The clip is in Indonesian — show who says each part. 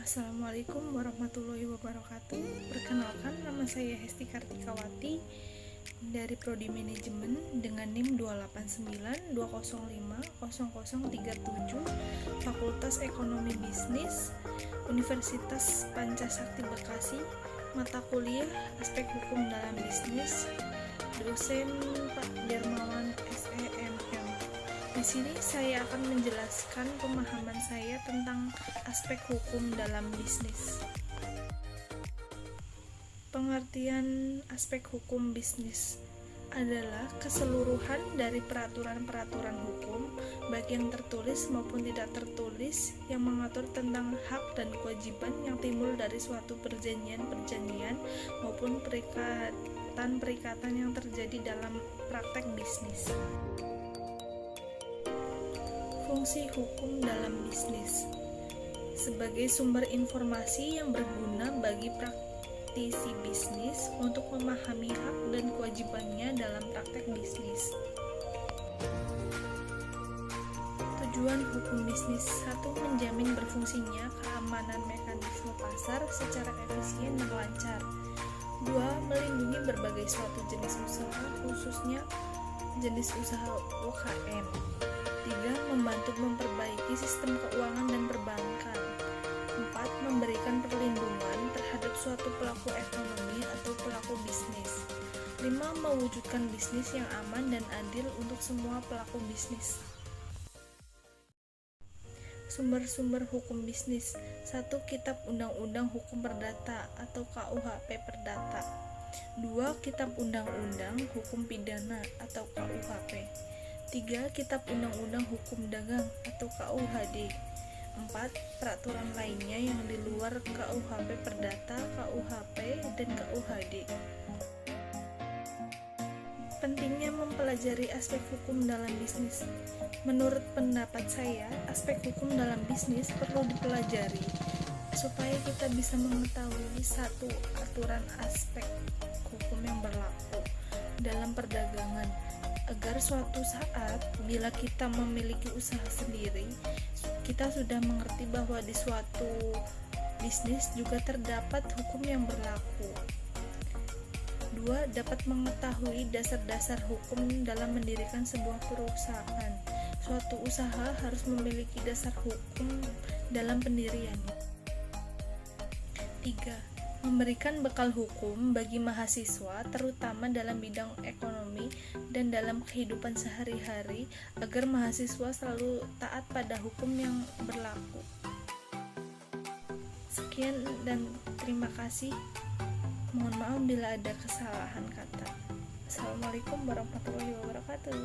Speaker 1: Assalamualaikum warahmatullahi wabarakatuh. Perkenalkan, nama saya Hesti Kartikawati dari Prodi Manajemen dengan NIM 28920500037, Fakultas Ekonomi Bisnis, Universitas Pancasakti Bekasi, mata kuliah Aspek Hukum dalam Bisnis, dosen Pak Dermawan SEMM. Di sini saya akan menjelaskan pemahaman saya tentang aspek hukum dalam bisnis. Pengertian aspek hukum bisnis adalah keseluruhan dari peraturan-peraturan hukum, baik yang tertulis maupun tidak tertulis, yang mengatur tentang hak dan kewajiban yang timbul dari suatu perjanjian-perjanjian maupun perikatan-perikatan yang terjadi dalam praktek bisnis. Fungsi hukum dalam bisnis sebagai sumber informasi yang berguna bagi praktisi bisnis untuk memahami hak dan kewajibannya dalam praktek bisnis. Tujuan hukum bisnis: 1. Menjamin berfungsinya keamanan mekanisme pasar secara efisien dan lancar. 2. Melindungi berbagai suatu jenis usaha, khususnya jenis usaha UKM. 3. Membantu memperbaiki sistem keuangan dan perbankan. 4. Memberikan perlindungan terhadap suatu pelaku ekonomi atau pelaku bisnis. 5. Mewujudkan bisnis yang aman dan adil untuk semua pelaku bisnis. Sumber-sumber hukum bisnis: 1. Kitab Undang-Undang Hukum Perdata atau KUHP Perdata. 2. Kitab Undang-Undang Hukum Pidana atau KUHP. 3. Kitab Undang-Undang Hukum Dagang atau KUHD. 4. Peraturan lainnya yang di luar KUHP Perdata, KUHP, dan KUHD. Pentingnya mempelajari aspek hukum dalam bisnis. Menurut pendapat saya, aspek hukum dalam bisnis perlu dipelajari supaya kita bisa mengetahui satu aturan aspek hukum yang berlaku dalam perdagangan, agar suatu saat bila kita memiliki usaha sendiri, kita sudah mengerti bahwa di suatu bisnis juga terdapat hukum yang berlaku. 2. Dapat mengetahui dasar-dasar hukum dalam mendirikan sebuah perusahaan. Suatu usaha harus memiliki dasar hukum dalam pendiriannya. 3. Memberikan bekal hukum bagi mahasiswa, terutama dalam bidang ekonomi dan dalam kehidupan sehari-hari, agar mahasiswa selalu taat pada hukum yang berlaku. Sekian dan terima kasih. Mohon maaf bila ada kesalahan kata. Assalamualaikum warahmatullahi wabarakatuh.